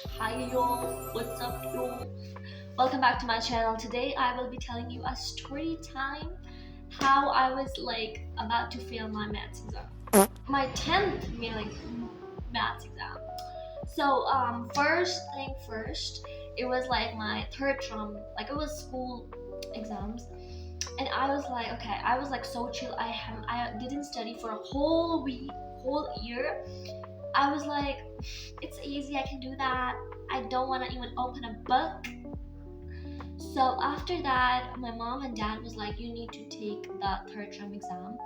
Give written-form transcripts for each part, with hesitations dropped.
Hi y'all, what's up y'all? Welcome back to my channel. Today I will be telling you a story time how I was like about to fail my maths exam. My 10th maths exam. So first thing first, it was like my third term, like it was school exams. And I was like, okay, I was like so chill. I didn't study for a whole week, whole year. I was like, it's easy, I can do that. I don't want to even open a book. So after that, my mom and dad was like, you need to take the third term exam.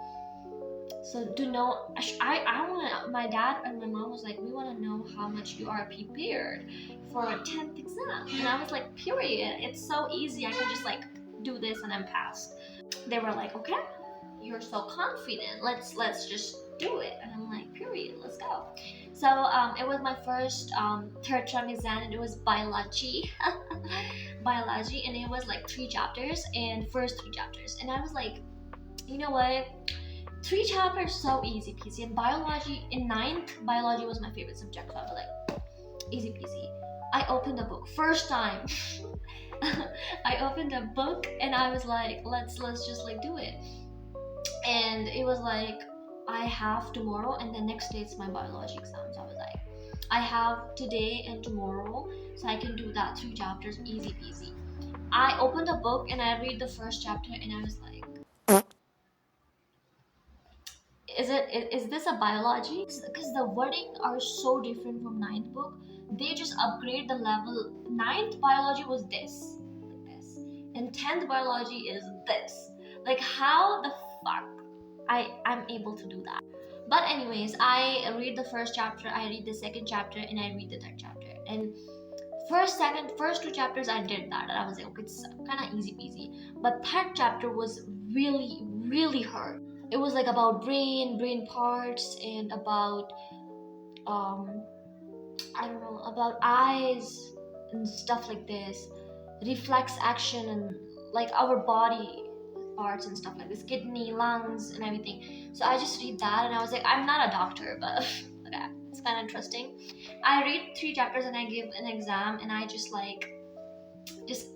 So to know, I want to, my dad and my mom was like, we want to know how much you are prepared for a 10th exam. And I was like, period. It's so easy. I can just like do this and I'm passed. They were like, okay, you're so confident. Let's just do it. And I'm like, period. Let's go. So it was my first third term exam, and it was biology, biology, and it was like 3 chapters, and first 3 chapters, and I was like, you know what? 3 chapters so easy peasy. And biology in ninth, biology was my favorite subject. So I was like, easy peasy. I opened the book first time. I opened a book and I was like, let's just like do it. And it was like, I have tomorrow and the next day it's my biology exam. So I was like, I have today and tomorrow, so I can do that 3 chapters easy peasy. I opened the book and I read the first chapter and I was like, is this a biology? Because the wording are so different from ninth book. They just upgrade the level. Ninth biology was this, like this, and 10th biology is this. Like how the fuck I'm able to do that? But anyways, I read the first chapter, I read the second chapter, and I read the third chapter. And first 2 chapters I did that, and I was like, okay, it's kind of easy peasy. But third chapter was really hard. It was like about brain parts, and about um I don't know, about eyes and stuff like this, reflex action, and like our body parts and stuff like this, kidney, lungs, and everything. So I just read that, and I was like, I'm not a doctor, but okay, it's kind of interesting. I read 3 chapters and I give an exam, and I just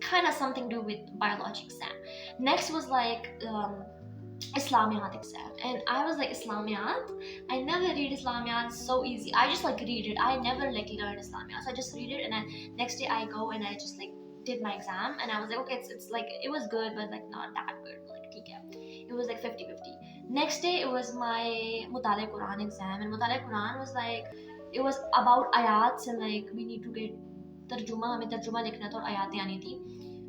kind of something to do with biology exam. Next was like Islamiyat exam, and I was like, Islamiyat? I never read Islamiyat. It's so easy. I just like read it. I never like learn Islamiyat, so I just read it, and then next day I go and I just like did my exam, and I was like, okay, it's like it was good, but like not that good. Like okay, it was like 50-50. Next day it was my Mutale Quran exam, and Mutale Quran was like, it was about ayats, and like we need to get तर्जुमा, हमें तर्जुमा लिखना था और आयातें आनी थी.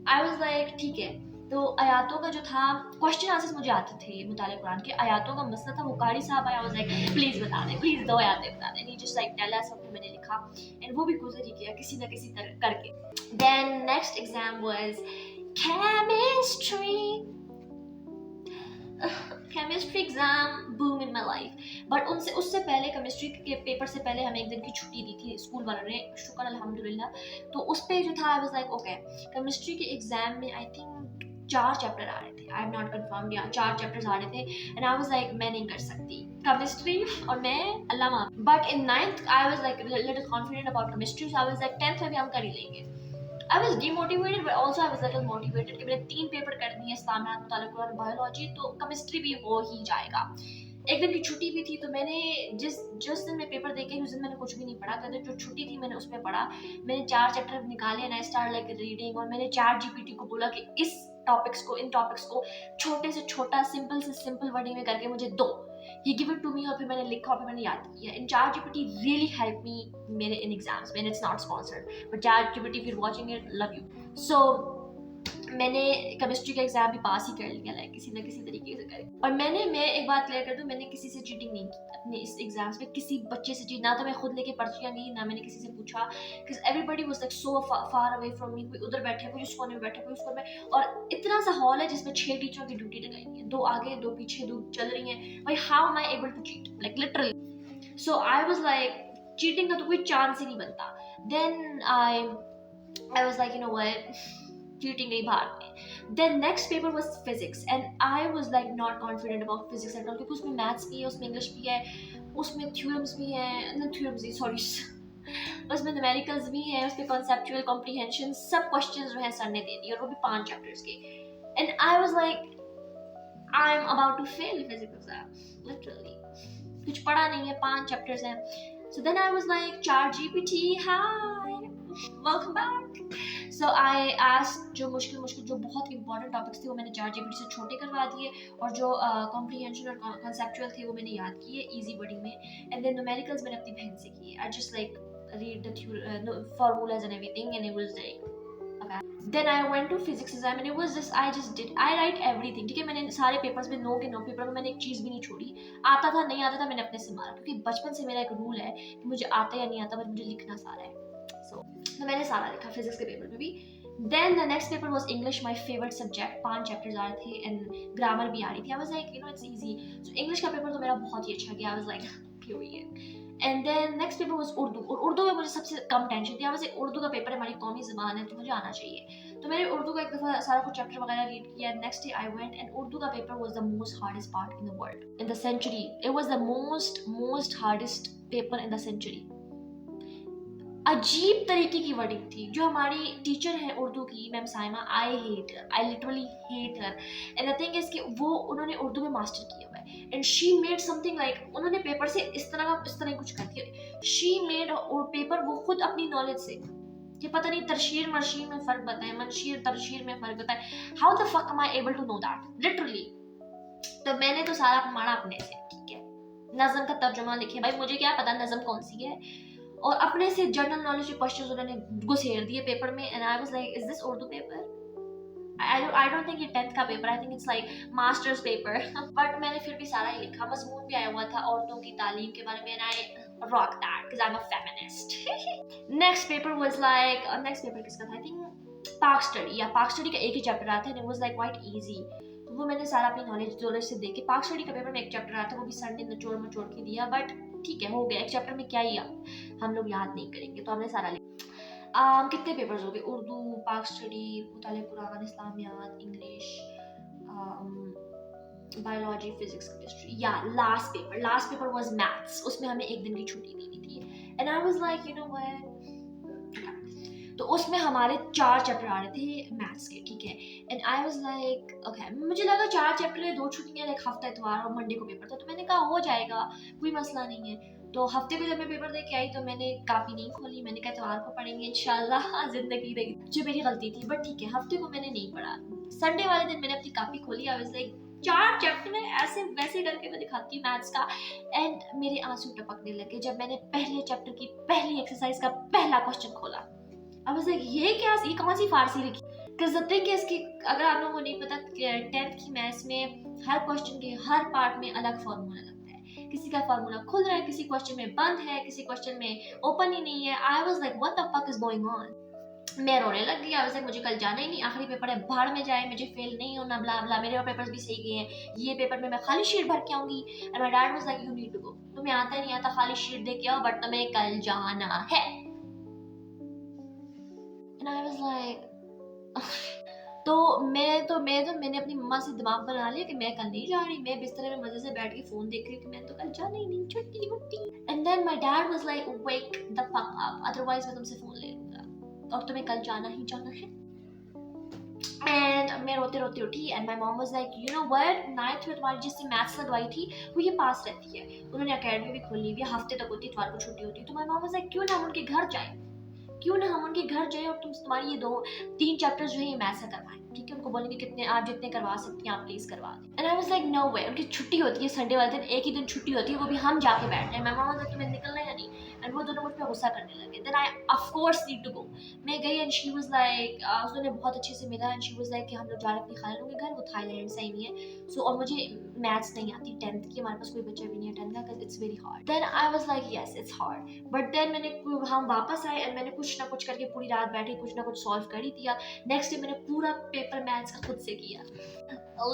I was like ठीक है. तो आयातों का जो था, क्वेश्चन आंसर्स मुझे आते थे मुताले कुरान के. आयातों का मसला था, वो कारी साहब आया, वाज लाइक प्लीज बता दे, प्लीज 2 आयातें बता दे. ही जस्ट लाइक टेल अस. और मैंने लिखा, एंड वो भी गुजर ही गया किसी ना किसी तरह करके. Then next exam was chemistry. Chemistry exam boom in my life. But उससे पहले, केमिस्ट्री के पेपर से पहले हमें एक दिन की छुट्टी दी थी स्कूल वालों ने, शुक्र अल्हम्दुलिल्लाह. तो उस पर जो था, आई वाज लाइक ओके, केमिस्ट्री के एग्जाम में आई थिंक 4 चैप्टर आ रहे थे. आई एम नॉट कंफर्म, या 4 चैप्टर्स आ रहे थे. एंड आई वाज लाइक, मैं नहीं कर सकती केमिस्ट्री, और मैं अल्लाह माफ. But in ninth I was like little confident about chemistry. So I was like 10th में भी हम कर ही लेंगे. I was demotivated, but also I was little motivated कि मैंने 3 पेपर कर दिए, इस्लामियात, मुतालिक और बायोलॉजी, तो केमिस्ट्री भी हो ही जाएगा. एक दिन की छुट्टी भी थी, तो मैंने जिस दिन मैं पेपर देके उस दिन मैंने कुछ भी नहीं पढ़ा. कहते जो छुट्टी थी मैंने उसमें पढ़ा. मैंने 4 चैप्टर निकाले and I start like reading. और मैंने चैट जीपीटी को बोला कि इन टॉपिक्स को छोटे से छोटा, सिंपल से सिंपल वर्डिंग में करके मुझे दो. He give it to me, और फिर मैंने लिखा और फिर मैंने याद किया. In ChatGPT really help me मेरे इन एग्जाम्स में. It's not sponsored, but ChatGPT, if you watching it, love you. So मैंने केमिस्ट्री का एग्जाम भी पास ही कर लिया, लाइक किसी ना किसी तरीके से कर. और मैं एक बात क्लियर कर दूं, मैंने किसी से चीटिंग नहीं की अपने इस एग्जाम्स में. किसी बच्चे से चीट ना, तो मैं खुद लेके पर्चियां ली, ना मैंने किसी से पूछा, because everybody was like so far away from me. कोई उधर बैठे, कोई उस कोने में बैठे, कोई उस कोने में. और इतना सा हॉल है जिसमें 6 टीचरों की ड्यूटी लगाई हुई है, 2 आगे 2 पीछे 2 चल रही हैं. भाई how am I able to cheat, like literally. So I was like, cheating का तो कोई चांस ही नहीं बनता. Then I was like, you know what, cheating नहीं भाग में. Then next paper was physics, and I was like not confident about physics at all, क्योंकि उसमें maths भी है, उसमें English भी है, उसमें theorems भी है, no theorems नहीं, sorry, उसमें न्यूमेरिकल्स भी हैं, उसके कॉन्सेप्चुअल कॉम्प्रिहेंशन सब क्वेश्चंस जो है सर ने दे दिए, और वो भी 5 चैप्टर्स के. And I was like I am about to fail physics exam literally. कुछ पढ़ा नहीं है, 5 चैप्टर्स हैं. So then I was like, ChatGPT, hi, welcome back. So I asked जो मुश्किल जो बहुत इंपॉर्टेंट टॉपिक्स थे वो मैंने ChatGPT से छोटे करवा दिए, और जो कॉम्प्रिहेंशन और कॉन्सेप्चुअल थे वो मैंने याद किए इजी वर्डिंग में. एंड देन न्यूमेरिकल्स मैंने अपनी बहन से किए. I just like read the formulas and everything, and it was like okay. Then I went to physics exam and it was just I write everything. ठीक है, मैंने सारे पेपर्स में नो पेपर में मैंने एक चीज़ भी नहीं छोड़ी. आता था नहीं आता था मैंने अपने से मारा, क्योंकि बचपन से मेरा एक रूल है कि मुझे आता या नहीं आता बट मुझे लिखना सारा है. तो मैंने सारा लिखा फिजिक्स के पेपर में भी. Then the next paper was English, my favorite subject. 5 chapters आ रहे थे and ग्रामर भी आ रही थी. I was like, you know, it's easy. So English का पेपर तो मेरा बहुत ही अच्छा गया. I was like, period. And then next paper was Urdu, और उर्दू में मुझे सबसे कम टेंशन थी. I was like, उर्दू का पेपर हमारी कौमी ज़बान है तो मुझे आना चाहिए. तो मैंने उर्दू का एक दफ़ा सारा कुछ चैप्टर वगैरह रीड किया. Next day I went and Urdu का paper was the most hardest part in the world, in the century. It was the most hardest paper in the century. अजीब तरीके की वर्डिंग थी. जो हमारी टीचर है उर्दू की ma'am Saima, I literally hate her. And the thing is कि वो उन्होंने उर्दू में मास्टर किया हुआ है, and she made something like, उन्होंने पेपर से इस तरह कुछ कर दिया. शी मेड पेपर वो खुद अपनी नॉलेज से, कि पता नहीं तरशीर मरशीर में फ़र्क बताए, मनशीर तरशीर में फ़र्क बताए. How the fuck am I able to know that literally. तो मैंने तो सारा मारा अपने से. ठीक है, नज़म का तर्जुमा लिखे, भाई मुझे क्या पता नज़म कौन सी है, और अपने से जनरल नॉलेज के क्वेश्चंस उन्होंने घुसेड़ दिए पेपर में. And I was like, is this Urdu paper? I don't think ये 10th का paper, I think it's like masters paper. But मैंने फिर भी सारा ही लिखा. मजमून भी आया हुआ था औरतों की तालीम के बारे में, and I rock that because I am a feminist. Next paper किसका था? आई थिंक पाक स्टडी, या पाक स्टडी का एक ही चैप्टर आता है, and it was like quite easy. तो वो मैंने सारा अपनी नॉलेज से देख के, पाक स्टडी का पेपर में एक चैप्टर आता है, वो भी सर ने निचोड़ मचोड़ के दिया, बट ठीक है, हो गया. एक चैप्टर में क्या ही हम लोग याद नहीं करेंगे, तो हमने सारा लिखा. कितने पेपर्स हो गए? उर्दू, पाक स्टडी, मुताले कुरान, इस्लामियात, इंग्लिश, बायोलॉजी, फिजिक्स, केमिस्ट्री. या लास्ट पेपर वाज मैथ्स. उसमें हमें एक दिन की छुट्टी दी हुई थी. And I was like, you know what, तो उसमें हमारे 4 चैप्टर आ रहे थे मैथ्स के. ठीक है, and I was like okay, मुझे लगा 4 चैप्टर है, 2 छुट्टियां, लाइक हफ्ता इतवार और मंडे को पेपर था, तो मैंने कहा हो जाएगा, कोई मसला नहीं है. तो हफ्ते को जब मैं पेपर दे के आई तो मैंने कापी नहीं खोली. मैंने कहा इतवार को पढ़ेंगे इंशाल्लाह, जिंदगी रही. जो मेरी गलती थी, बट ठीक है, हफ्ते को मैंने नहीं पढ़ा. संडे वाले दिन मैंने अपनी कापी खोली. आई वाज लाइक 4 चैप्टर में ऐसे वैसे करके मैं दिखाती मैथ्स का, एंड मेरे आंसू टपकने लगे जब मैंने पहले चैप्टर की पहली एक्सरसाइज का पहला क्वेश्चन खोला. I was like, ये कौन सी फारसी लिखी? Because the thing is कि अगर आप लोगों को नहीं पता, 10th की मैथ्स में हर क्वेश्चन के हर पार्ट में अलग फार्मूला लगता है. किसी का फार्मूला खुल रहा है, किसी क्वेश्चन में बंद है, किसी क्वेश्चन में ओपन ही नहीं है. I was like, what the fuck is going on? मैं रोने लग गई. I was like, मुझे कल जाना ही नहीं, आखिरी पेपर है, भाड़ में जाए, मुझे फेल नहीं होना, ब्ला ब्ला. मेरे पेपर्स भी सही गए हैं, ये पेपर में मैं खाली शीट भर के आऊंगी. And my dad was like, you need to go. तुम्हें आता ही नहीं आता, खाली शीट दे के आओ, बट तुम्हें कल जाना है. And I was like तो मैंने अपनी मम्मा से दिमाग बना लिया कि मैं कल नहीं जा रही. मैं बिस्तर में मजे से बैठ के फोन देख रही हूँ कि मैं तो कल जाना ही नहीं, छुट्टी वुट्टी. And then my dad was like, wake the fuck up, otherwise मैं तुमसे फोन ले लूंगा और तुम्हें कल जाना ही जाना है. एंड मैं रोते रोते उठी. And my mom was like, you know what, 9th में तुम्हारी जिससे मैथ्स लगवाई थी वो ये पास रहती है. उन्होंने अकेडमी भी खोली हुई है, हफ्ते तक होती, इतवार को छुट्टी होती. तो माय मॉम वाज लाइक, क्यों ना हम उनके घर जाए और तुम्हारी ये 2-3 चैप्टर्स जो है ये मैथ्स से करवाएं. ठीक है, उनको बोलेंगे कितने आप जितने करवा सकती हैं आप प्लीज करवा दें. And I was like, no way. उनकी छुट्टी होती है संडे वाले दिन, एक ही दिन छुट्टी होती है, वो भी हम जाके बैठ रहे हैं. मामा वाज लाइक, तुम्हें निकलना है या नहीं? एंड वो दोनों मुझ पे गुस्सा करने लगे. Then I of course need to go. मैं गई एंड शी वाज लाइक, उसने बहुत अच्छे से मिला. एंड शी वाज लाइक कि हम लोग जा रहे हैं अपनी खाला के घर, वो थाईलैंड से ही है. सो और मुझे मैथ्स नहीं आती 10th की, हमारे पास कोई बच्चा भी नहीं है 10th का, because it's very hard. Then I was like, yes it's hard. But then हम वापस आए एंड मैंने कुछ ना कुछ करके पूरी रात बैठी, कुछ ना कुछ सॉल्व कर ही दिया. नेक्स्ट डे मैंने पूरा पेपर मैथ्स का खुद से किया.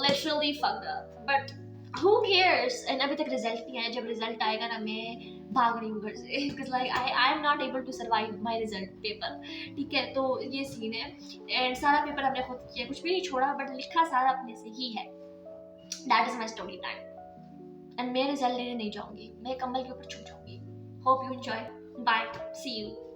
Literally fucked up, but who cares? And अभी तक रिजल्ट नहीं आया. जब रिजल्ट आएगा ना, मैं भाग रही हूँ घर से, because like I am not able to survive my result paper. ठीक है, तो ये सीन है. एंड सारा पेपर हमने खुद किया, कुछ भी नहीं छोड़ा, बट लिखा सारा अपने से ही है. That is my story time. And मैं रिजल्ट लेने नहीं जाऊंगी, मैं कम्बल के ऊपर छू जाऊंगी. Hope you enjoy. Bye. See you.